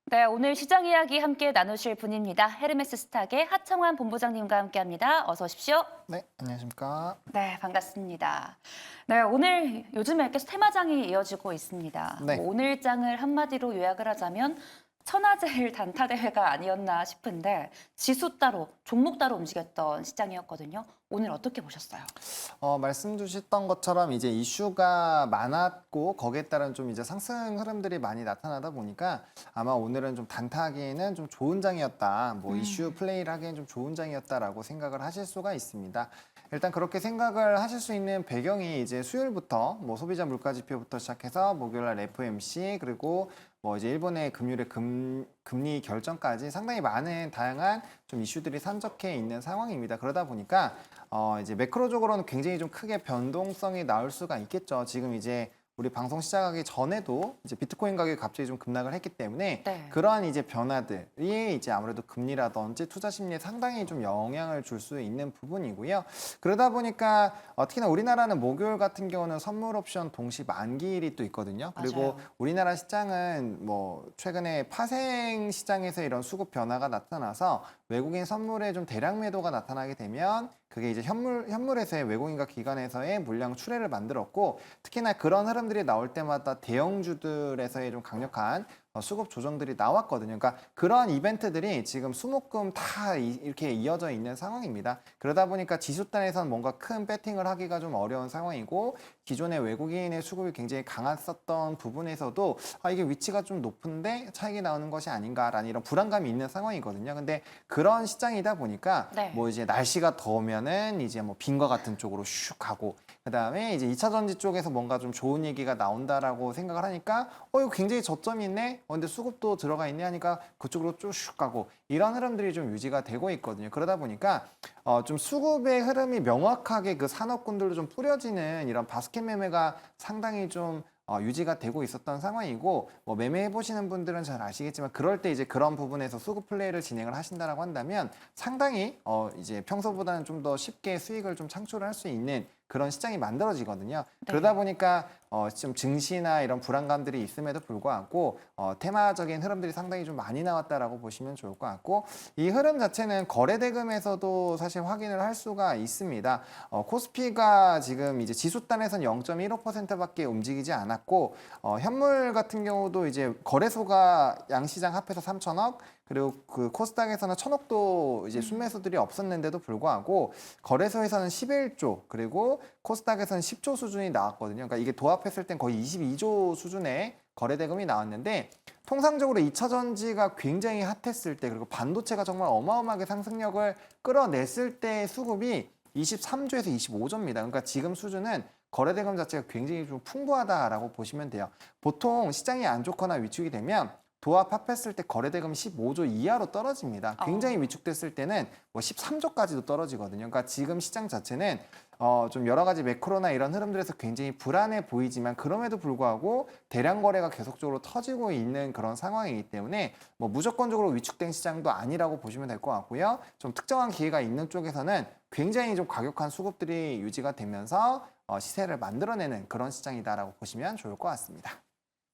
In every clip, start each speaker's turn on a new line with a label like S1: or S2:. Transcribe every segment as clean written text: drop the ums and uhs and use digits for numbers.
S1: 네, 오늘 시장 이야기 함께 나누실 분입니다. 헤르메스 스탁의 하청환 본부장님과 함께합니다. 어서 오십시오.
S2: 네, 안녕하십니까.
S1: 네, 반갑습니다. 네, 오늘 요즘에 계속 테마장이 이어지고 있습니다.
S2: 네,
S1: 오늘 장을 한마디로 요약을 하자면 천하제일 단타 대회가 아니었나 싶은데 지수 따로, 종목 따로 움직였던 시장이었거든요. 오늘 어떻게 보셨어요?
S2: 말씀 주셨던 것처럼 이제 이슈가 많았고 거기에 따른 좀 이제 상승 흐름들이 많이 나타나다 보니까 아마 오늘은 좀 단타하기에는 좀 좋은 장이었다. 뭐 이슈 플레이를 하기에는 좀 좋은 장이었다라고 생각을 하실 수가 있습니다. 일단 그렇게 생각을 하실 수 있는 배경이 이제 수요일부터 뭐 소비자 물가 지표부터 시작해서 목요일 날 FOMC 그리고 뭐 이제 일본의 금융의 금리 결정까지 상당히 많은 다양한 좀 이슈들이 산적해 있는 상황입니다. 그러다 보니까 이제 매크로적으로는 굉장히 좀 크게 변동성이 나올 수가 있겠죠. 지금 이제 우리 방송 시작하기 전에도 이제 비트코인 가격이 갑자기 좀 급락을 했기 때문에
S1: 네.
S2: 그러한 이제 변화들이 이제 아무래도 금리라든지 투자 심리에 상당히 좀 영향을 줄 수 있는 부분이고요. 그러다 보니까 특히나 우리나라는 목요일 같은 경우는 선물 옵션 동시 만기일이 또 있거든요. 그리고
S1: 맞아요.
S2: 우리나라 시장은 뭐 최근에 파생 시장에서 이런 수급 변화가 나타나서 외국인 선물에 좀 대량 매도가 나타나게 되면 그게 이제 현물에서의 외국인과 기관에서의 물량 출회를 만들었고 특히나 그런 흐름들이 나올 때마다 대형주들에서의 좀 강력한 수급 조정들이 나왔거든요. 그러니까 그러한 이벤트들이 지금 수목금 다 이렇게 이어져 있는 상황입니다. 그러다 보니까 지수단에서는 뭔가 큰 배팅을 하기가 좀 어려운 상황이고 기존의 외국인의 수급이 굉장히 강했었던 부분에서도 이게 위치가 좀 높은데 차익이 나오는 것이 아닌가라는 이런 불안감이 있는 상황이거든요. 근데 그런 시장이다 보니까
S1: 네.
S2: 뭐 이제 날씨가 더우면은 이제 뭐 빈과 같은 쪽으로 슉 가고 그다음에 이제 2차 전지 쪽에서 뭔가 좀 좋은 얘기가 나온다라고 생각을 하니까 이거 굉장히 저점이 있네. 근데 수급도 들어가 있네 하니까 그쪽으로 쭉 가고 이런 흐름들이 좀 유지가 되고 있거든요. 그러다 보니까 좀 수급의 흐름이 명확하게 그 산업군들로 좀 뿌려지는 이런 바스켓 매매가 상당히 좀 유지가 되고 있었던 상황이고 뭐 매매해 보시는 분들은 잘 아시겠지만 그럴 때 이제 그런 부분에서 수급 플레이를 진행을 하신다라고 한다면 상당히 이제 평소보다는 좀 더 쉽게 수익을 좀 창출할 수 있는 그런 시장이 만들어지거든요.
S1: 네.
S2: 그러다 보니까 좀 증시나 이런 불안감들이 있음에도 불구하고 테마적인 흐름들이 상당히 좀 많이 나왔다라고 보시면 좋을 것 같고 이 흐름 자체는 거래 대금에서도 사실 확인을 할 수가 있습니다. 코스피가 지금 이제 지수단에서는 0.15%밖에 움직이지 않았고 현물 같은 경우도 이제 거래소가 양시장 합해서 3천억 그리고 그 코스닥에서는 1,000억도 이제 순매수들이 없었는데도 불구하고 거래소에서는 11조 그리고 코스닥에서는 10조 수준이 나왔거든요. 그러니까 이게 도합했을 땐 거의 22조 수준의 거래 대금이 나왔는데 통상적으로 2차 전지가 굉장히 핫했을 때 그리고 반도체가 정말 어마어마하게 상승력을 끌어냈을 때 수급이 23조에서 25조입니다. 그러니까 지금 수준은 거래 대금 자체가 굉장히 좀 풍부하다라고 보시면 돼요. 보통 시장이 안 좋거나 위축이 되면 도합 합했을 때 거래 대금이 15조 이하로 떨어집니다. 굉장히 위축됐을 때는 뭐 13조까지도 떨어지거든요. 그러니까 지금 시장 자체는 좀 여러 가지 매크로나 이런 흐름들에서 굉장히 불안해 보이지만 그럼에도 불구하고 대량 거래가 계속적으로 터지고 있는 그런 상황이기 때문에 뭐 무조건적으로 위축된 시장도 아니라고 보시면 될 것 같고요. 좀 특정한 기회가 있는 쪽에서는 굉장히 좀 과격한 수급들이 유지가 되면서 시세를 만들어내는 그런 시장이다라고 보시면 좋을 것 같습니다.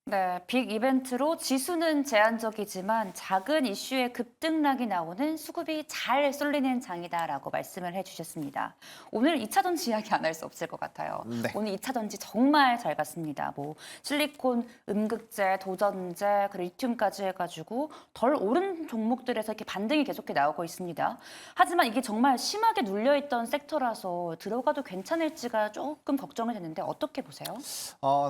S1: 네, 빅 이벤트로 지수는 제한적이지만 작은 이슈에 급등락이 나오는 수급이 잘 쏠리는 장이다라고 말씀을 해주셨습니다. 오늘 2차 전지 이야기 안 할 수 없을 것 같아요.
S2: 네.
S1: 오늘 2차 전지 정말 잘 갔습니다. 뭐 실리콘, 음극재, 도전재, 그리고 리튬까지 해가지고 덜 오른 종목들에서 이렇게 반등이 계속해 나오고 있습니다. 하지만 이게 정말 심하게 눌려있던 섹터라서 들어가도 괜찮을지가 조금 걱정이 되는데 어떻게 보세요?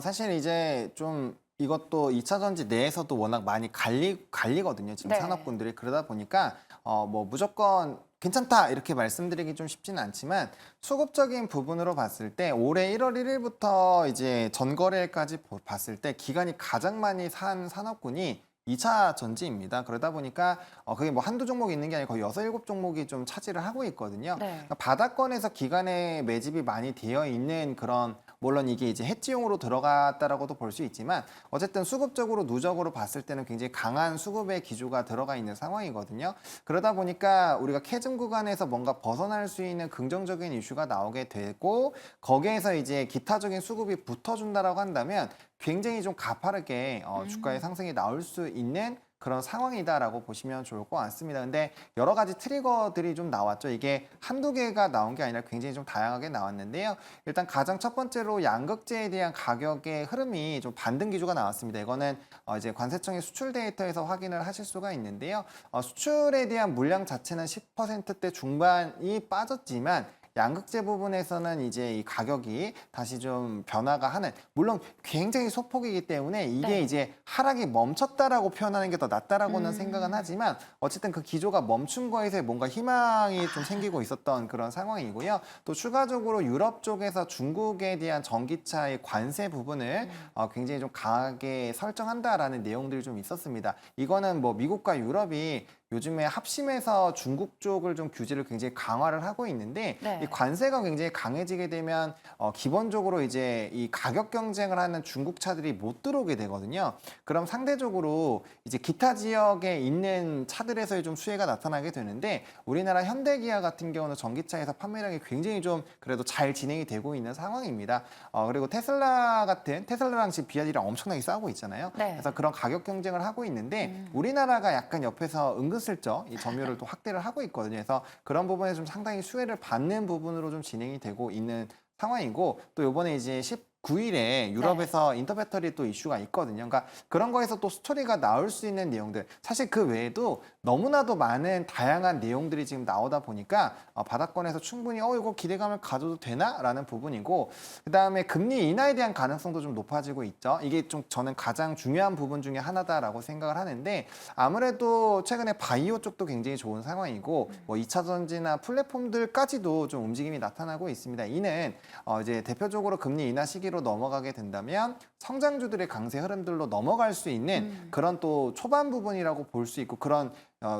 S2: 사실 이제 좀 이것도 2차 전지 내에서도 워낙 많이 갈리거든요. 지금
S1: 네.
S2: 산업군들이. 그러다 보니까 뭐 무조건 괜찮다 이렇게 말씀드리기 좀 쉽지는 않지만 수급적인 부분으로 봤을 때 올해 1월 1일부터 이제 전거래일까지 봤을 때 기간이 가장 많이 산 산업군이 2차 전지입니다. 그러다 보니까 그게 뭐 한두 종목이 있는 게 아니고 거의 6, 7종목이 좀 차지를 하고 있거든요.
S1: 네.
S2: 그러니까 바닥권에서 기간에 매집이 많이 되어 있는 그런 물론 이게 이제 해지용으로 들어갔다라고도 볼 수 있지만 어쨌든 수급적으로 누적으로 봤을 때는 굉장히 강한 수급의 기조가 들어가 있는 상황이거든요. 그러다 보니까 우리가 캐즘 구간에서 뭔가 벗어날 수 있는 긍정적인 이슈가 나오게 되고 거기에서 이제 기타적인 수급이 붙어준다라고 한다면 굉장히 좀 가파르게 주가의 상승이 나올 수 있는 그런 상황이다라고 보시면 좋을 것 같습니다. 근데 여러 가지 트리거들이 좀 나왔죠. 이게 한두 개가 나온 게 아니라 굉장히 좀 다양하게 나왔는데요. 일단 가장 첫 번째로 양극재에 대한 가격의 흐름이 좀 반등 기조가 나왔습니다. 이거는 이제 관세청의 수출 데이터에서 확인을 하실 수가 있는데요. 수출에 대한 물량 자체는 10%대 중반이 빠졌지만 양극재 부분에서는 이제 이 가격이 다시 좀 변화가 하는, 물론 굉장히 소폭이기 때문에 이게
S1: 네.
S2: 이제 하락이 멈췄다라고 표현하는 게 더 낫다라고는 생각은 하지만 어쨌든 그 기조가 멈춘 거에서 뭔가 희망이 좀 생기고 있었던 그런 상황이고요. 또 추가적으로 유럽 쪽에서 중국에 대한 전기차의 관세 부분을 굉장히 좀 강하게 설정한다라는 내용들이 좀 있었습니다. 이거는 뭐 미국과 유럽이 요즘에 합심해서 중국 쪽을 좀 규제를 굉장히 강화를 하고 있는데
S1: 네.
S2: 이 관세가 굉장히 강해지게 되면 기본적으로 이제 이 가격 경쟁을 하는 중국 차들이 못 들어오게 되거든요. 그럼 상대적으로 이제 기타 지역에 있는 차들에서의 좀 수혜가 나타나게 되는데 우리나라 현대기아 같은 경우는 전기차에서 판매량이 굉장히 좀 그래도 잘 진행이 되고 있는 상황입니다. 그리고 테슬라랑 지금 비아디랑 엄청나게 싸우고 있잖아요.
S1: 네.
S2: 그래서 그런 가격 경쟁을 하고 있는데 우리나라가 약간 옆에서 은근슬쩍 이 점유율을 또 확대를 하고 있거든요. 그래서 그런 부분에 좀 상당히 수혜를 받는 부분으로 좀 진행이 되고 있는 상황이고 또 이번에 이제 19일에 유럽에서 인터배터리 또 이슈가 있거든요. 그러니까 그런 거에서 또 스토리가 나올 수 있는 내용들, 사실 그 외에도 너무나도 많은 다양한 내용들이 지금 나오다 보니까 바닥권에서 충분히 이거 기대감을 가져도 되나라는 부분이고, 그다음에 금리 인하에 대한 가능성도 좀 높아지고 있죠. 이게 좀 저는 가장 중요한 부분 중에 하나다라고 생각을 하는데 아무래도 최근에 바이오 쪽도 굉장히 좋은 상황이고 뭐 2차 전지나 플랫폼들까지도 좀 움직임이 나타나고 있습니다. 이는 이제 대표적으로 금리 인하 시기로 넘어가게 된다면 성장주들의 강세 흐름들로 넘어갈 수 있는 그런 또 초반 부분이라고 볼 수 있고, 그런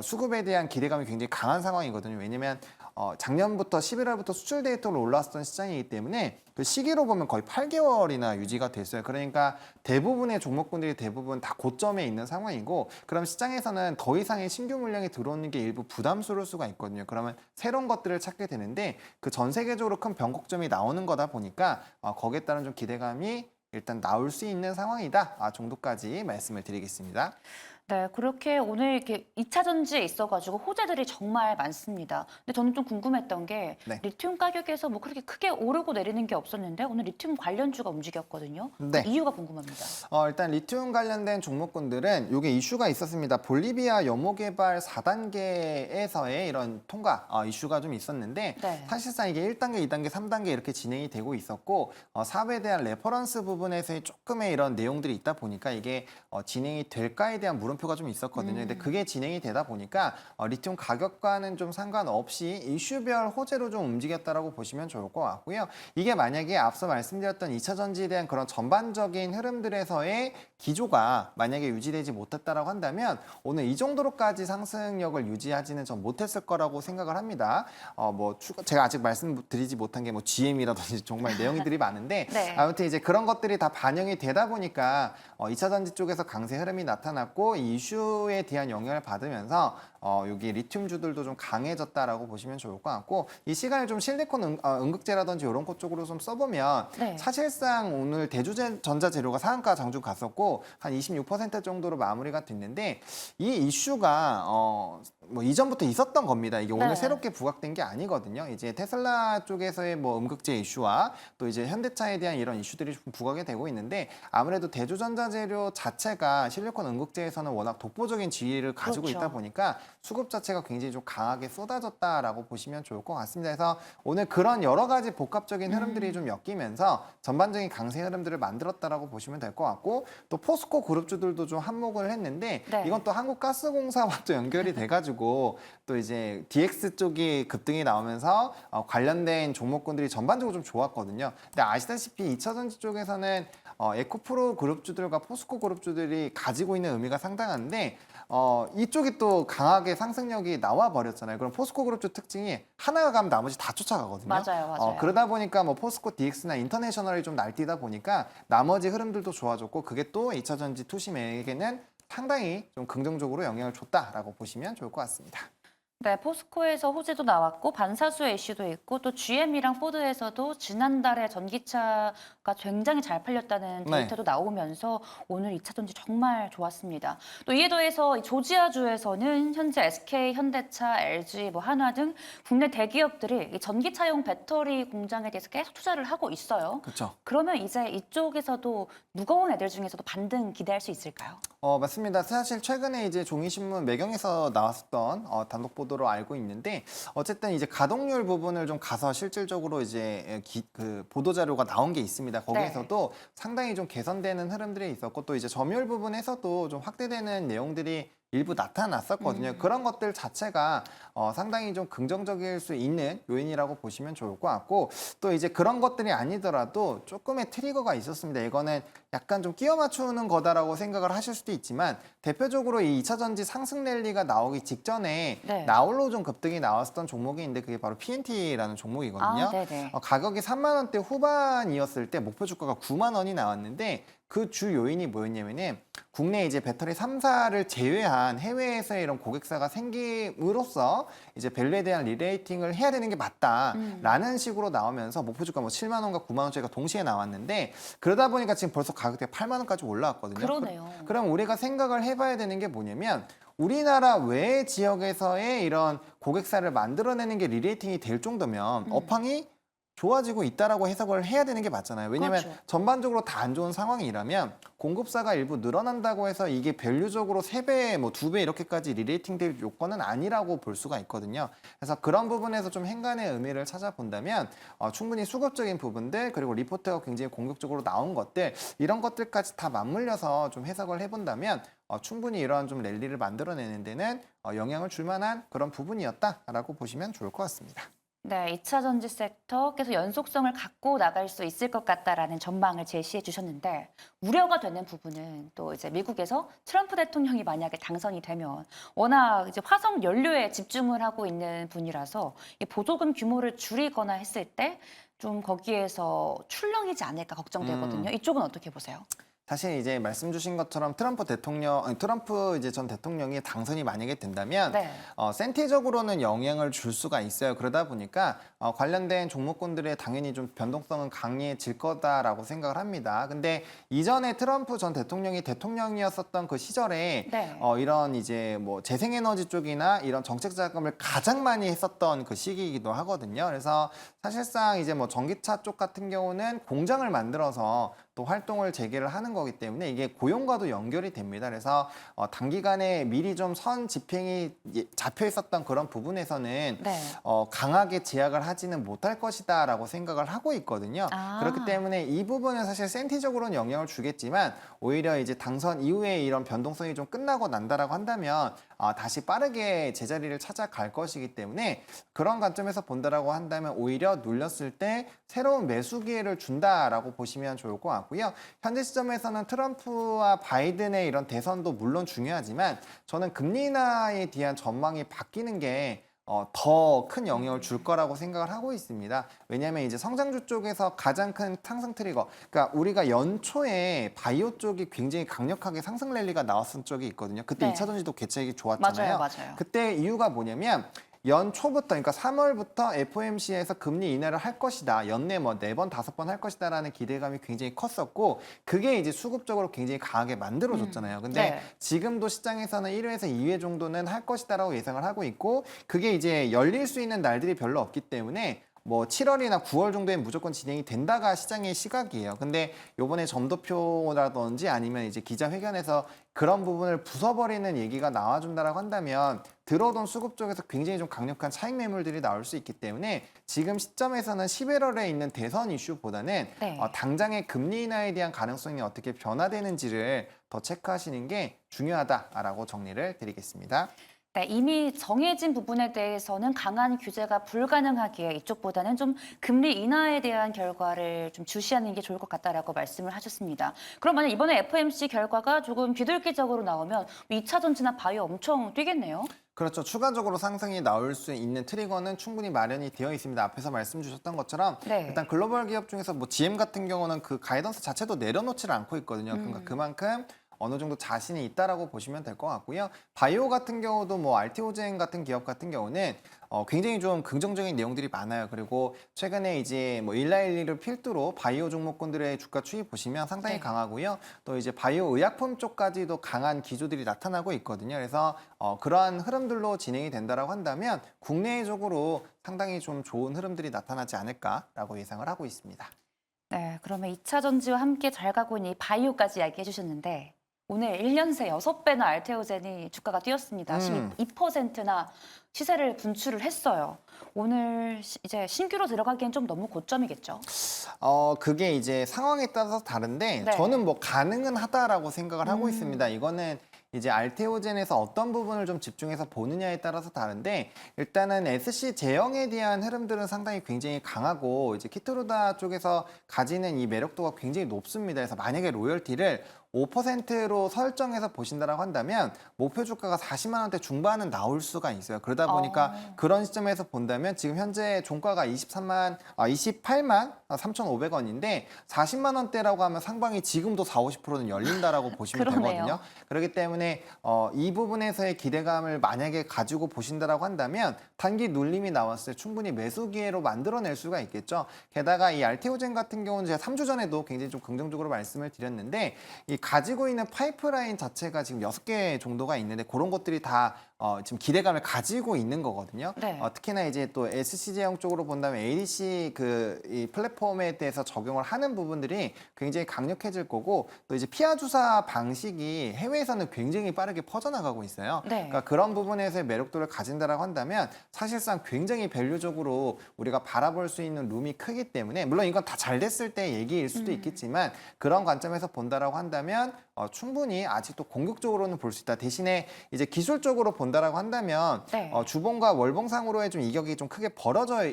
S2: 수급에 대한 기대감이 굉장히 강한 상황이거든요. 왜냐면 작년부터 11월부터 수출 데이터로 올라왔던 시장이기 때문에 그 시기로 보면 거의 8개월이나 유지가 됐어요. 그러니까 대부분의 종목군들이 대부분 다 고점에 있는 상황이고, 그럼 시장에서는 더 이상의 신규 물량이 들어오는 게 일부 부담스러울 수가 있거든요. 그러면 새로운 것들을 찾게 되는데 그 전 세계적으로 큰 변곡점이 나오는 거다 보니까 거기에 따른 좀 기대감이 일단 나올 수 있는 상황이다 정도까지 말씀을 드리겠습니다.
S1: 네, 그렇게 오늘 이렇게 2차 전지에 있어가지고 호재들이 정말 많습니다. 근데 저는 좀 궁금했던 게
S2: 네.
S1: 리튬 가격에서 뭐 그렇게 크게 오르고 내리는 게 없었는데 오늘 리튬 관련주가 움직였거든요. 그
S2: 네.
S1: 이유가 궁금합니다.
S2: 일단 리튬 관련된 종목군들은 이게 이슈가 있었습니다. 볼리비아 연모개발 4단계에서의 이런 통과 이슈가 좀 있었는데
S1: 네.
S2: 사실상 이게 1단계, 2단계, 3단계 이렇게 진행이 되고 있었고 사업에 대한 레퍼런스 부분에서의 조금의 이런 내용들이 있다 보니까 이게 진행이 될까에 대한 물음표가 좀 있었거든요. 근데 그게 진행이 되다 보니까 리튬 가격과는 좀 상관없이 이슈별 호재로 좀 움직였다라고 보시면 좋을 것 같고요. 이게 만약에 앞서 말씀드렸던 2차 전지에 대한 그런 전반적인 흐름들에서의 기조가 만약에 유지되지 못했다라고 한다면 오늘 이 정도로까지 상승력을 유지하지는 전 못했을 거라고 생각을 합니다. 제가 아직 말씀드리지 못한 게 뭐 GM이라든지 정말 내용들이 많은데
S1: 네.
S2: 아무튼 이제 그런 것들이 다 반영이 되다 보니까 2차 전지 쪽에서 강세 흐름이 나타났고 이 이슈에 대한 영향을 받으면서 여기 리튬주들도 좀 강해졌다라고 보시면 좋을 것 같고, 이 시간에 좀 실리콘 응급제라든지 이런 것 쪽으로 좀 써보면
S1: 네.
S2: 사실상 오늘 대주전자재료가 상한가 장중 갔었고 한 26% 정도로 마무리가 됐는데 이 이슈가 뭐 이전부터 있었던 겁니다. 이게 오늘
S1: 네.
S2: 새롭게 부각된 게 아니거든요. 이제 테슬라 쪽에서의 뭐 응급제 이슈와 또 이제 현대차에 대한 이런 이슈들이 좀 부각이 되고 있는데 아무래도 대주전자재료 자체가 실리콘 응급제에서는 워낙 독보적인 지위를 가지고
S1: 그렇죠.
S2: 있다 보니까 수급 자체가 굉장히 좀 강하게 쏟아졌다라고 보시면 좋을 것 같습니다. 그래서 오늘 그런 여러 가지 복합적인 흐름들이 좀 엮이면서 전반적인 강세 흐름들을 만들었다라고 보시면 될 것 같고, 또 포스코 그룹주들도 좀 한몫을 했는데
S1: 네.
S2: 이건 또 한국가스공사와 또 연결이 돼가지고 또 이제 DX 쪽이 급등이 나오면서 관련된 종목군들이 전반적으로 좀 좋았거든요. 근데 아시다시피 2차 전지 쪽에서는 에코프로 그룹주들과 포스코 그룹주들이 가지고 있는 의미가 상당한데 이쪽이 또 강하게 상승력이 나와 버렸잖아요. 그럼 포스코 그룹주 특징이 하나가 가면 나머지 다 쫓아가거든요.
S1: 맞아요.
S2: 그러다 보니까 뭐 포스코 DX나 인터내셔널이 좀 날뛰다 보니까 나머지 흐름들도 좋아졌고 그게 또 2차 전지 투심에게는 상당히 좀 긍정적으로 영향을 줬다라고 보시면 좋을 것 같습니다.
S1: 네, 포스코에서 호재도 나왔고 반사수의 이슈도 있고 또 GM이랑 포드에서도 지난달에 전기차가 굉장히 잘 팔렸다는
S2: 네.
S1: 데이터도 나오면서 오늘 2차 전지 정말 좋았습니다. 또 이에 더해서 이 조지아주에서는 현재 SK, 현대차, LG, 뭐 한화 등 국내 대기업들이 이 전기차용 배터리 공장에 대해서 계속 투자를 하고 있어요.
S2: 그렇죠.
S1: 그러면 이제 이쪽에서도 무거운 애들 중에서도 반등 기대할 수 있을까요?
S2: 맞습니다. 사실 최근에 이제 종이신문 매경에서 나왔었던 단독 보도로 알고 있는데 어쨌든 이제 가동률 부분을 좀 가서 실질적으로 이제 그 보도 자료가 나온 게 있습니다. 거기에서도 상당히 좀 개선되는 흐름들이 있었고 또 이제 점유율 부분에서도 좀 확대되는 내용들이 일부 나타났었거든요. 그런 것들 자체가 상당히 좀 긍정적일 수 있는 요인이라고 보시면 좋을 것 같고 또 이제 그런 것들이 아니더라도 조금의 트리거가 있었습니다. 이거는 약간 좀 끼워 맞추는 거다라고 생각을 하실 수도 있지만 대표적으로 이 2차 전지 상승 랠리가 나오기 직전에
S1: 네.
S2: 나홀로 좀 급등이 나왔었던 종목이 있는데 그게 바로 PNT라는 종목이거든요.
S1: 네네.
S2: 가격이 3만 원대 후반이었을 때 목표 주가가 9만 원이 나왔는데 그 주 요인이 뭐였냐면은 국내 이제 배터리 3사를 제외한 해외에서의 이런 고객사가 생김으로써 이제 밸류에 대한 리레이팅을 해야 되는 게 맞다라는 식으로 나오면서 목표 주가 뭐 7만 원과 9만 원짜리가 동시에 나왔는데 그러다 보니까 지금 벌써 가격대가 8만 원까지 올라왔거든요.
S1: 그러네요.
S2: 그럼 우리가 생각을 해봐야 되는 게 뭐냐면 우리나라 외 지역에서의 이런 고객사를 만들어내는 게 리레이팅이 될 정도면 업황이 좋아지고 있다라고 해석을 해야 되는 게 맞잖아요. 왜냐하면
S1: 그렇죠.
S2: 전반적으로 다 안 좋은 상황이라면 공급사가 일부 늘어난다고 해서 이게 밸류적으로 3배, 뭐 2배 이렇게까지 리레이팅 될 요건은 아니라고 볼 수가 있거든요. 그래서 그런 부분에서 좀 행간의 의미를 찾아본다면 충분히 수급적인 부분들 그리고 리포트가 굉장히 공격적으로 나온 것들 이런 것들까지 다 맞물려서 좀 해석을 해본다면 충분히 이러한 좀 랠리를 만들어내는 데는 영향을 줄 만한 그런 부분이었다라고 보시면 좋을 것 같습니다.
S1: 네, 2차 전지 섹터 계속 연속성을 갖고 나갈 수 있을 것 같다라는 전망을 제시해 주셨는데 우려가 되는 부분은 또 이제 미국에서 트럼프 대통령이 만약에 당선이 되면 워낙 이제 화석 연료에 집중을 하고 있는 분이라서 이 보조금 규모를 줄이거나 했을 때 좀 거기에서 출렁이지 않을까 걱정되거든요. 이쪽은 어떻게 보세요?
S2: 사실 이제 말씀 주신 것처럼 트럼프 이제 전 대통령이 당선이 만약에 된다면
S1: 네.
S2: 센티적으로는 영향을 줄 수가 있어요. 그러다 보니까 관련된 종목군들의 당연히 좀 변동성은 강해질 거다라고 생각을 합니다. 근데 이전에 트럼프 전 대통령이 대통령이었었던 그 시절에
S1: 네.
S2: 이런 이제 뭐 재생에너지 쪽이나 이런 정책 자금을 가장 많이 했었던 그 시기이기도 하거든요. 그래서 사실상 이제 뭐 전기차 쪽 같은 경우는 공장을 만들어서 또 활동을 재개를 하는 거기 때문에 이게 고용과도 연결이 됩니다. 그래서 단기간에 미리 좀 선 집행이 잡혀 있었던 그런 부분에서는
S1: 네.
S2: 강하게 제약을 하지는 못할 것이다라고 생각을 하고 있거든요.
S1: 아.
S2: 그렇기 때문에 이 부분은 사실 센티적으로는 영향을 주겠지만 오히려 이제 당선 이후에 이런 변동성이 좀 끝나고 난다라고 한다면 다시 빠르게 제자리를 찾아갈 것이기 때문에 그런 관점에서 본다라고 한다면 오히려 눌렸을 때 새로운 매수 기회를 준다라고 보시면 좋을 것 같고요. 현재 시점에서는 트럼프와 바이든의 이런 대선도 물론 중요하지만 저는 금리 인하에 대한 전망이 바뀌는 게 더 큰 영향을 줄 거라고 생각을 하고 있습니다. 왜냐하면 이제 성장주 쪽에서 가장 큰 상승 트리거, 그러니까 우리가 연초에 바이오 쪽이 굉장히 강력하게 상승 랠리가 나왔던 쪽이 있거든요. 그때
S1: 네.
S2: 2차 전지도 개체익이 좋았잖아요.
S1: 맞아요.
S2: 그때 이유가 뭐냐면 연초부터 그러니까 3월부터 FOMC에서 금리 인하를 할 것이다. 연내 뭐 4번, 5번 할 것이다라는 기대감이 굉장히 컸었고 그게 이제 수급적으로 굉장히 강하게 만들어줬잖아요. 근데
S1: 네.
S2: 지금도 시장에서는 1회에서 2회 정도는 할 것이다라고 예상을 하고 있고 그게 이제 열릴 수 있는 날들이 별로 없기 때문에 뭐 7월이나 9월 정도에 무조건 진행이 된다가 시장의 시각이에요. 근데 요번에 점도표라든지 아니면 이제 기자회견에서 그런 부분을 부숴버리는 얘기가 나와준다라고 한다면 들어오던 수급 쪽에서 굉장히 좀 강력한 차익 매물들이 나올 수 있기 때문에 지금 시점에서는 11월에 있는 대선 이슈보다는
S1: 네.
S2: 당장의 금리 인하에 대한 가능성이 어떻게 변화되는지를 더 체크하시는 게 중요하다라고 정리를 드리겠습니다.
S1: 네, 이미 정해진 부분에 대해서는 강한 규제가 불가능하기에 이쪽보다는 좀 금리 인하에 대한 결과를 좀 주시하는 게 좋을 것 같다라고 말씀을 하셨습니다. 그럼 만약 이번에 FOMC 결과가 조금 비둘기적으로 나오면 2차 전지나 바이오 엄청 뛰겠네요.
S2: 그렇죠. 추가적으로 상승이 나올 수 있는 트리거는 충분히 마련이 되어 있습니다. 앞에서 말씀 주셨던 것처럼
S1: 네.
S2: 일단 글로벌 기업 중에서 뭐 GM 같은 경우는 그 가이던스 자체도 내려놓지를 않고 있거든요. 그러니까 그만큼 어느 정도 자신이 있다라고 보시면 될 것 같고요. 바이오 같은 경우도 뭐 알테오젠 같은 기업 같은 경우는 굉장히 좀 긍정적인 내용들이 많아요. 그리고 최근에 이제 뭐 1112를 필두로 바이오 종목군들의 주가 추이 보시면 상당히
S1: 네.
S2: 강하고요. 또 이제 바이오 의약품 쪽까지도 강한 기조들이 나타나고 있거든요. 그래서 그러한 흐름들로 진행이 된다라고 한다면 국내적으로 상당히 좀 좋은 흐름들이 나타나지 않을까라고 예상을 하고 있습니다.
S1: 네, 그러면 2차 전지와 함께 잘 가고 있는 이 바이오까지 이야기해 주셨는데 오늘 1년 새 6배나 알테오젠이 주가가 뛰었습니다. 12%나 시세를 분출을 했어요. 오늘 이제 신규로 들어가기엔 좀 너무 고점이겠죠?
S2: 그게 이제 상황에 따라서 다른데
S1: 네.
S2: 저는 뭐 가능은 하다라고 생각을 하고 있습니다. 이거는 이제 알테오젠에서 어떤 부분을 좀 집중해서 보느냐에 따라서 다른데 일단은 SC 제형에 대한 흐름들은 상당히 굉장히 강하고 이제 키토루다 쪽에서 가지는 이 매력도가 굉장히 높습니다. 그래서 만약에 로열티를 5%로 설정해서 보신다라고 한다면 목표 주가가 40만 원대 중반은 나올 수가 있어요. 그러다 보니까 그런 시점에서 본다면 지금 현재 종가가 28만 3,500원인데 40만 원대라고 하면 상방이 지금도 40~50%는 열린다라고 보시면
S1: 그러네요.
S2: 되거든요. 그렇기 때문에 이 부분에서의 기대감을 만약에 가지고 보신다라고 한다면 단기 눌림이 나왔을 때 충분히 매수 기회로 만들어낼 수가 있겠죠. 게다가 이 알테오젠 같은 경우는 제가 3주 전에도 굉장히 좀 긍정적으로 말씀을 드렸는데 이 가지고 있는 파이프라인 자체가 지금 6개 정도가 있는데 그런 것들이 다 지금 기대감을 가지고 있는 거거든요.
S1: 네.
S2: 특히나 이제 또 SC 제형 쪽으로 본다면 ADC 이 플랫폼에 대해서 적용을 하는 부분들이 굉장히 강력해질 거고 또 이제 피하 주사 방식이 해외에서는 굉장히 빠르게 퍼져나가고 있어요.
S1: 네.
S2: 그러니까 그런 부분에서의 매력도를 가진다라고 한다면 사실상 굉장히 밸류적으로 우리가 바라볼 수 있는 룸이 크기 때문에 물론 이건 다 잘 됐을 때 얘기일 수도 있겠지만 그런 관점에서 본다라고 한다면 충분히 아직도 공격적으로는 볼 수 있다. 대신에 이제 기술적으로 본다라고 한다면
S1: 네.
S2: 주봉과 월봉상으로의 좀 이격이 좀 크게 벌어져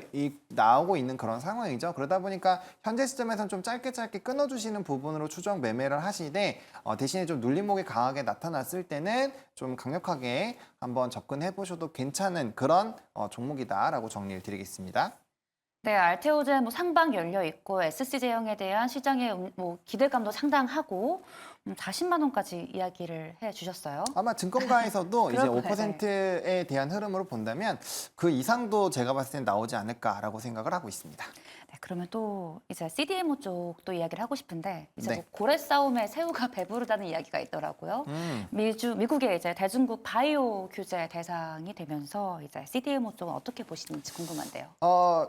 S2: 나오고 있는 그런 상황이죠. 그러다 보니까 현재 시점에서는 좀 짧게 끊어주시는 부분으로 추정 매매를 하시되 대신에 좀 눌림목이 강하게 나타났을 때는 좀 강력하게 한번 접근해 보셔도 괜찮은 그런 종목이다라고 정리를 드리겠습니다.
S1: 네, 알테오젠 뭐 상방 열려 있고 SC 제형에 대한 시장의 뭐 기대감도 상당하고 40만 원까지 이야기를 해 주셨어요.
S2: 아마 증권가에서도 이제
S1: 그럴 거예요.
S2: 5%에 대한 흐름으로 본다면 그 이상도 제가 봤을 땐 나오지 않을까라고 생각을 하고 있습니다.
S1: 네, 그러면 또 이제 CDMO 쪽도 이야기를 하고 싶은데 이제
S2: 네.
S1: 뭐 고래 싸움에 새우가 배부르다는 이야기가 있더라고요. 미국의 이제 대중국 바이오 규제 대상이 되면서 이제 CDMO 쪽은 어떻게 보시는지 궁금한데요.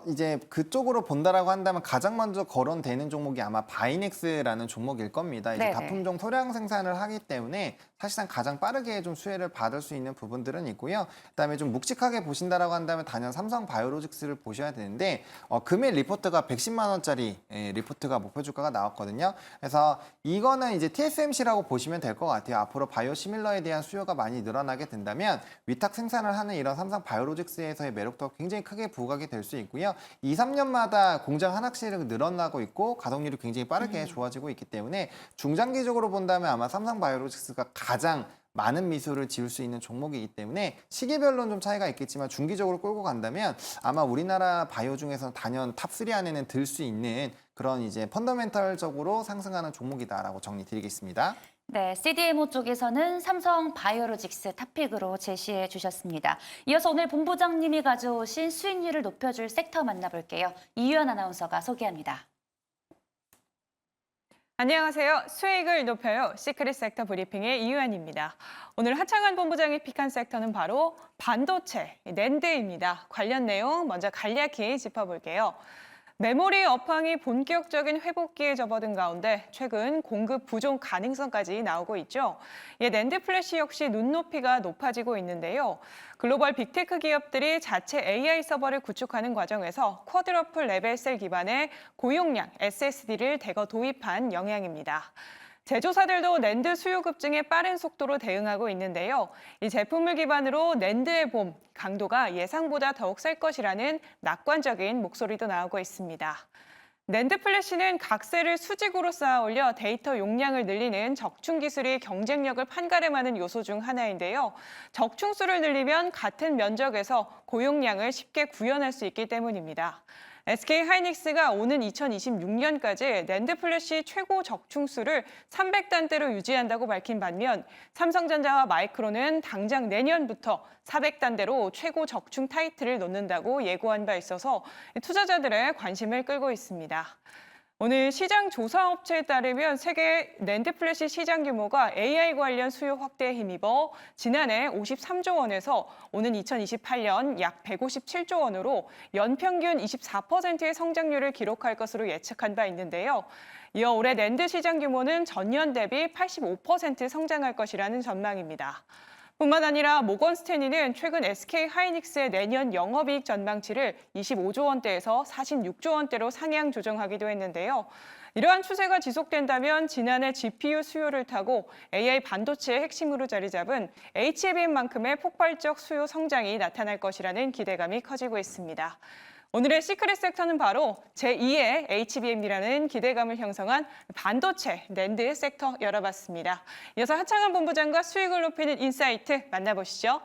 S2: 이제 그쪽으로 본다라고 한다면 가장 먼저 거론되는 종목이 아마 바이넥스라는 종목일 겁니다. 이제
S1: 네네.
S2: 다품종 소량 생산을 하기 때문에 사실상 가장 빠르게 좀 수혜를 받을 수 있는 부분들은 있고요. 그다음에 좀 묵직하게 보신다라고 한다면 단연 삼성 바이오로직스를 보셔야 되는데 금일 리포트가 110만 원짜리 리포트가 목표 주가가 나왔거든요. 그래서 이거는 이제 TSMC라고 보시면 될 것 같아요. 앞으로 바이오 시밀러에 대한 수요가 많이 늘어나게 된다면 위탁 생산을 하는 이런 삼성 바이오로직스에서의 매력도가 굉장히 크게 부각이 될 수 있고요. 2, 3년마다 공장 한학실이 늘어나고 있고 가동률이 굉장히 빠르게 좋아지고 있기 때문에 중장기적으로 본다면 아마 삼성 바이오로직스가 가장 많은 미수를 지을 수 있는 종목이기 때문에 시기별로는 좀 차이가 있겠지만 중기적으로 끌고 간다면 아마 우리나라 바이오 중에서는 단연 탑3 안에는 들 수 있는 그런 이제 펀더멘털적으로 상승하는 종목이다라고 정리 드리겠습니다.
S1: 네, CDMO 쪽에서는 삼성 바이오로직스 탑픽으로 제시해 주셨습니다. 이어서 오늘 본부장님이 가져오신 수익률을 높여줄 섹터 만나볼게요. 이유연 아나운서가 소개합니다.
S3: 안녕하세요. 수익을 높여요. 시크릿 섹터 브리핑의 이유연입니다. 오늘 하창한 본부장이 픽한 섹터는 바로 반도체, 낸드입니다. 관련 내용 먼저 간략히 짚어볼게요. 메모리 업황이 본격적인 회복기에 접어든 가운데 최근 공급 부족 가능성까지 나오고 있죠. 낸드 플래시 역시 눈높이가 높아지고 있는데요. 글로벌 빅테크 기업들이 자체 AI 서버를 구축하는 과정에서 쿼드러플 레벨 셀 기반의 고용량 SSD를 대거 도입한 영향입니다. 제조사들도 낸드 수요 급증에 빠른 속도로 대응하고 있는데요. 이 제품을 기반으로 낸드의 봄, 강도가 예상보다 더욱 셀 것이라는 낙관적인 목소리도 나오고 있습니다. 낸드 플래시는 각세를 수직으로 쌓아 올려 데이터 용량을 늘리는 적충 기술이 경쟁력을 판가름하는 요소 중 하나인데요. 적충수를 늘리면 같은 면적에서 고용량을 쉽게 구현할 수 있기 때문입니다. SK 하이닉스가 오는 2026년까지 낸드 플래시 최고 적중수를 300단대로 유지한다고 밝힌 반면 삼성전자와 마이크론은 당장 내년부터 400단대로 최고 적중 타이틀을 놓는다고 예고한 바 있어서 투자자들의 관심을 끌고 있습니다. 오늘 시장 조사 업체에 따르면 세계 낸드 플래시 시장 규모가 AI 관련 수요 확대에 힘입어 지난해 53조 원에서 오는 2028년 약 157조 원으로 연평균 24%의 성장률을 기록할 것으로 예측한 바 있는데요. 이어 올해 낸드 시장 규모는 전년 대비 85% 성장할 것이라는 전망입니다. 뿐만 아니라 모건 스탠리는 최근 SK 하이닉스의 내년 영업이익 전망치를 25조 원대에서 46조 원대로 상향 조정하기도 했는데요. 이러한 추세가 지속된다면 지난해 GPU 수요를 타고 AI 반도체의 핵심으로 자리 잡은 HBM만큼의 폭발적 수요 성장이 나타날 것이라는 기대감이 커지고 있습니다. 오늘의 시크릿 섹터는 바로 제2의 HBM이라는 기대감을 형성한 반도체, 낸드 섹터 열어봤습니다. 이어서 하창한 본부장과 수익을 높이는 인사이트 만나보시죠.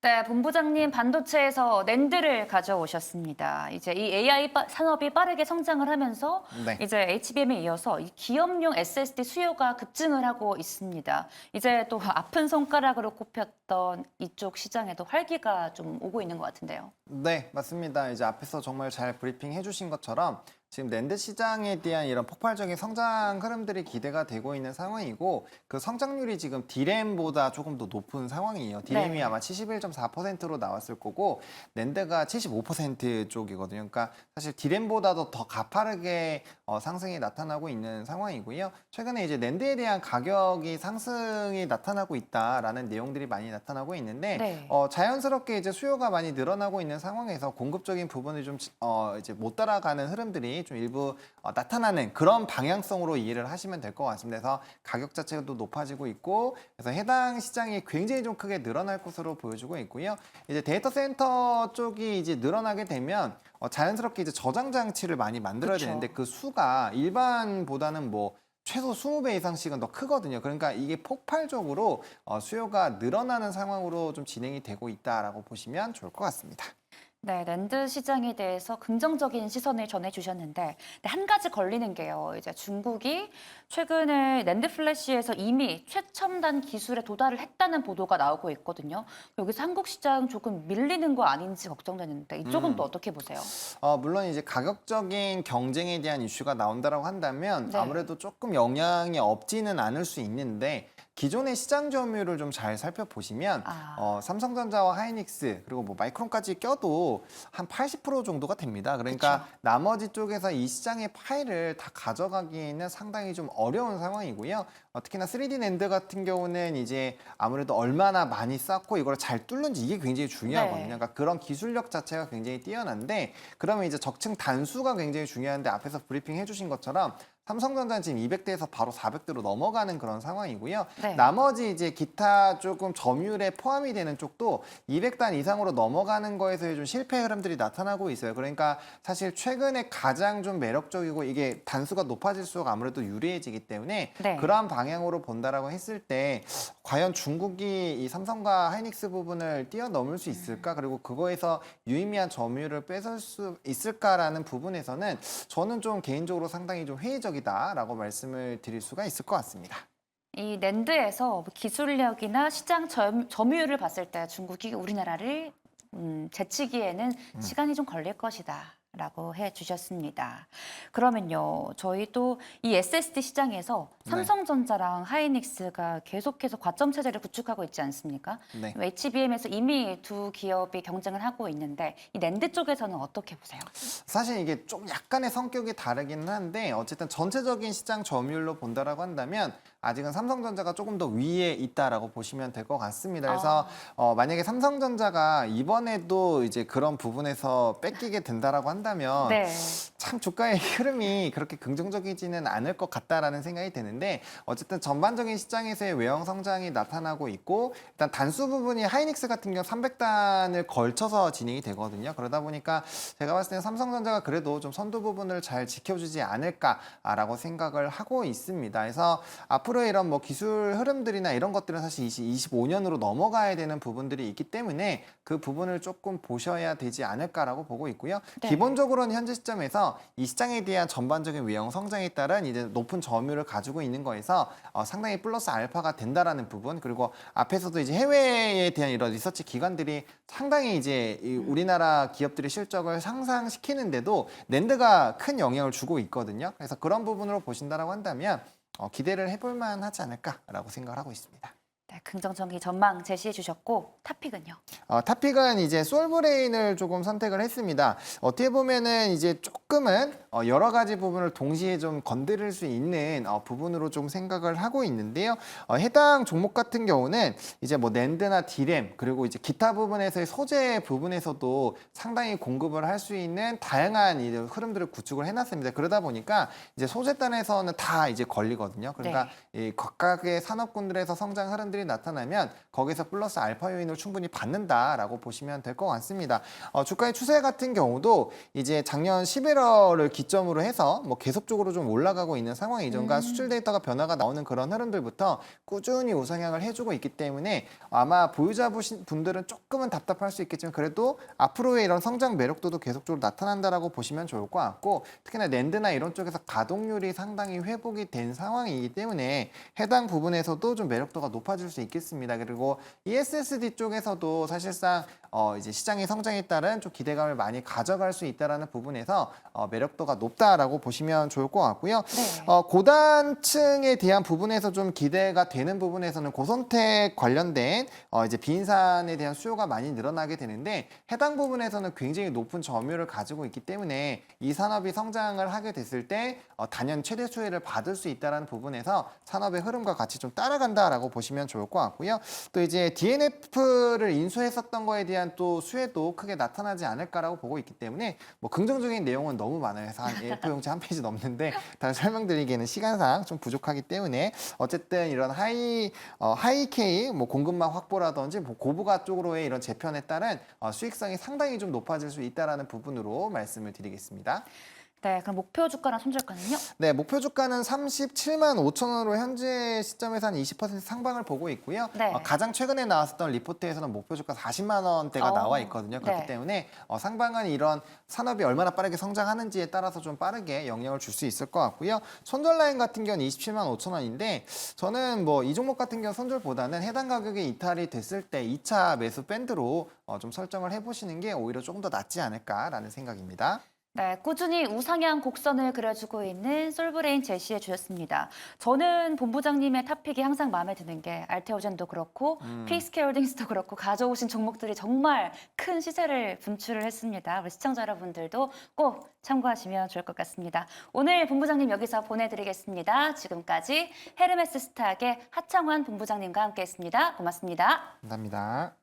S1: 네, 본부장님 반도체에서 낸드를 가져오셨습니다. 이제 이 AI 산업이 빠르게 성장을 하면서
S2: 네.
S1: 이제 HBM에 이어서 이 기업용 SSD 수요가 급증을 하고 있습니다. 이제 또 아픈 손가락으로 꼽혔던 이쪽 시장에도 활기가 좀 오고 있는 것 같은데요.
S2: 네, 맞습니다. 이제 앞에서 정말 잘 브리핑 해주신 것처럼 지금 낸드 시장에 대한 이런 폭발적인 성장 흐름들이 기대가 되고 있는 상황이고 그 성장률이 지금 디램보다 조금 더 높은 상황이에요. 디램이
S1: 네.
S2: 아마 71.4%로 나왔을 거고 낸드가 75% 쪽이거든요. 그러니까 사실 디램보다도 더 가파르게 상승이 나타나고 있는 상황이고요. 최근에 이제 낸드에 대한 가격이 상승이 나타나고 있다라는 내용들이 많이 나타나고 있는데
S1: 네.
S2: 자연스럽게 이제 수요가 많이 늘어나고 있는 상황에서 공급적인 부분이 좀 이제 못 따라가는 흐름들이 좀 일부 나타나는 그런 방향성으로 이해를 하시면 될 것 같습니다. 그래서 가격 자체도 높아지고 있고 그래서 해당 시장이 굉장히 좀 크게 늘어날 것으로 보여주고 있고요. 이제 데이터 센터 쪽이 이제 늘어나게 되면 자연스럽게 이제 저장 장치를 많이 만들어야
S1: 그쵸.
S2: 되는데 그 수가 일반보다는 뭐 최소 20배 이상씩은 더 크거든요. 그러니까 이게 폭발적으로 수요가 늘어나는 상황으로 좀 진행이 되고 있다라고 보시면 좋을 것 같습니다.
S1: 네, 낸드 시장에 대해서 긍정적인 시선을 전해주셨는데 한 가지 걸리는 게요. 이제 중국이 최근에 낸드 플래시에서 이미 최첨단 기술에 도달을 했다는 보도가 나오고 있거든요. 여기서 한국 시장 조금 밀리는 거 아닌지 걱정되는데 이쪽은 또 어떻게 보세요?
S2: 물론 이제 가격적인 경쟁에 대한 이슈가 나온다라고 한다면
S1: 네.
S2: 아무래도 조금 영향이 없지는 않을 수 있는데 기존의 시장 점유율을 좀 잘 살펴보시면 삼성전자와 하이닉스 그리고 뭐 마이크론까지 껴도 한 80% 정도가 됩니다. 그러니까
S1: 그쵸.
S2: 나머지 쪽에서 이 시장의 파일을 다 가져가기에는 상당히 좀 어려운 상황이고요. 특히나 3D 낸드 같은 경우는 이제 아무래도 얼마나 많이 쌓고 이걸 잘 뚫는지 이게 굉장히 중요하거든요.
S1: 네.
S2: 그러니까 그런 기술력 자체가 굉장히 뛰어난데 그러면 이제 적층 단수가 굉장히 중요한데 앞에서 브리핑 해주신 것처럼 삼성전자는 지금 200대에서 바로 400대로 넘어가는 그런 상황이고요.
S1: 네.
S2: 나머지 이제 기타 조금 점유율에 포함이 되는 쪽도 200단 이상으로 넘어가는 거에서의 좀 실패 흐름들이 나타나고 있어요. 그러니까 사실 최근에 가장 좀 매력적이고 이게 단수가 높아질수록 아무래도 유리해지기 때문에
S1: 네.
S2: 그러한 방향으로 본다라고 했을 때 과연 중국이 이 삼성과 하이닉스 부분을 뛰어넘을 수 있을까? 그리고 그거에서 유의미한 점유율을 뺏을 수 있을까라는 부분에서는 저는 좀 개인적으로 상당히 좀 회의적이다라고 말씀을 드릴 수가 있을 것 같습니다.
S1: 이 낸드에서 기술력이나 시장 점유율을 봤을 때 중국이 우리나라를 제치기에는 시간이 좀 걸릴 것이다. 라고 해주셨습니다. 그러면요, 저희 또 이 SSD 시장에서
S2: 네.
S1: 삼성전자랑 하이닉스가 계속해서 과점 체제를 구축하고 있지 않습니까?
S2: 네.
S1: HBM에서 이미 두 기업이 경쟁을 하고 있는데 이 낸드 쪽에서는 어떻게 보세요?
S2: 사실 이게 좀 약간의 성격이 다르기는 한데 어쨌든 전체적인 시장 점유율로 본다라고 한다면 아직은 삼성전자가 조금 더 위에 있다라고 보시면 될 것 같습니다. 그래서 만약에 삼성전자가 이번에도 이제 그런 부분에서 뺏기게 된다라고 한다면
S1: 네.
S2: 참 주가의 흐름이 그렇게 긍정적이지는 않을 것 같다라는 생각이 드는데 어쨌든 전반적인 시장에서의 외형 성장이 나타나고 있고 일단 단수 부분이 하이닉스 같은 경우 300단을 걸쳐서 진행이 되거든요. 그러다 보니까 제가 봤을 때는 삼성전자가 그래도 좀 선두 부분을 잘 지켜주지 않을까라고 생각을 하고 있습니다. 그래서 앞으로 앞으로 이런 뭐 기술 흐름들이나 이런 것들은 사실 25년으로 넘어가야 되는 부분들이 있기 때문에 그 부분을 조금 보셔야 되지 않을까라고 보고 있고요.
S1: 네.
S2: 기본적으로는 현재 시점에서 이 시장에 대한 전반적인 외형 성장에 따른 이제 높은 점유율을 가지고 있는 거에서 상당히 플러스 알파가 된다라는 부분, 그리고 앞에서도 이제 해외에 대한 이런 리서치 기관들이 상당히 이제 이 우리나라 기업들의 실적을 상상시키는데도 낸드가 큰 영향을 주고 있거든요. 그래서 그런 부분으로 보신다라고 한다면 기대를 해볼 만하지 않을까라고 생각을 하고 있습니다.
S1: 네, 긍정적인 전망 제시해 주셨고 탑픽은요?
S2: 탑픽은 이제 솔브레인을 조금 선택을 했습니다. 어떻게 보면은 이제 조금은 여러 가지 부분을 동시에 좀 건드릴 수 있는 부분으로 좀 생각을 하고 있는데요. 해당 종목 같은 경우는 이제 뭐 낸드나 디램 그리고 이제 기타 부분에서의 소재 부분에서도 상당히 공급을 할 수 있는 다양한 이 흐름들을 구축을 해놨습니다. 그러다 보니까 이제 소재단에서는 다 이제 걸리거든요. 그러니까 이 각각의 산업군들에서 성장 흐름들이 나타나면 거기서 플러스 알파 요인을 충분히 받는다라고 보시면 될 것 같습니다. 주가의 추세 같은 경우도 이제 작년 11월을 기점으로 해서 뭐 계속적으로 좀 올라가고 있는 상황 이전과 수출 데이터가 변화가 나오는 그런 흐름들부터 꾸준히 우상향을 해주고 있기 때문에 아마 보유자 분들은 조금은 답답할 수 있겠지만 그래도 앞으로의 이런 성장 매력도도 계속적으로 나타난다라고 보시면 좋을 것 같고, 특히나 낸드나 이런 쪽에서 가동률이 상당히 회복이 된 상황이기 때문에 해당 부분에서도 좀 매력도가 높아질 수 있겠습니다. 그리고 ESSD 쪽에서도 사실상 이제 시장의 성장에 따른 좀 기대감을 많이 가져갈 수 있다라는 부분에서 매력도가 높다라고 보시면 좋을 것 같고요.
S1: 네.
S2: 고단층에 대한 부분에서 좀 기대가 되는 부분에서는 고선택 관련된 이제 비인산에 대한 수요가 많이 늘어나게 되는데 해당 부분에서는 굉장히 높은 점유율을 가지고 있기 때문에 이 산업이 성장을 하게 됐을 때 단연 최대 수혜를 받을 수 있다라는 부분에서 산업의 흐름과 같이 좀 따라간다라고 보시면 좋을 것 같고요. 또 이제 DNF를 인수했었던 거에 대한 또 수혜도 크게 나타나지 않을까라고 보고 있기 때문에 뭐 긍정적인 내용은 너무 많아요. 그래서 한 A4 용지 한 페이지 넘는데 다 설명드리기에는 시간상 좀 부족하기 때문에 어쨌든 이런 하이K 뭐 공급망 확보라든지 뭐 고부가 쪽으로의 이런 재편에 따른 수익성이 상당히 좀 높아질 수 있다라는 부분으로 말씀을 드리겠습니다.
S1: 네, 그럼 목표 주가랑 손절가는요?
S2: 네, 목표 주가는 37만 5천 원으로 현재 시점에서 한 20% 상방을 보고 있고요.
S1: 네.
S2: 가장 최근에 나왔었던 리포트에서는 목표 주가 40만 원대가 나와 있거든요. 그렇기
S1: 네.
S2: 때문에 상방은 이런 산업이 얼마나 빠르게 성장하는지에 따라서 좀 빠르게 영향을 줄 수 있을 것 같고요. 손절 라인 같은 경우는 27만 5천 원인데 저는 뭐 이 종목 같은 경우 손절보다는 해당 가격이 이탈이 됐을 때 2차 매수 밴드로 좀 설정을 해보시는 게 오히려 조금 더 낫지 않을까라는 생각입니다.
S1: 네, 꾸준히 우상향 곡선을 그려주고 있는 솔브레인 제시해 주셨습니다. 저는 본부장님의 탑픽이 항상 마음에 드는 게 알테오젠도 그렇고 피스케어딩스도 그렇고 가져오신 종목들이 정말 큰 시세를 분출을 했습니다. 우리 시청자 여러분들도 꼭 참고하시면 좋을 것 같습니다. 오늘 본부장님 여기서 보내드리겠습니다. 지금까지 헤르메스 스탁의 하창환 본부장님과 함께했습니다. 고맙습니다.
S2: 감사합니다.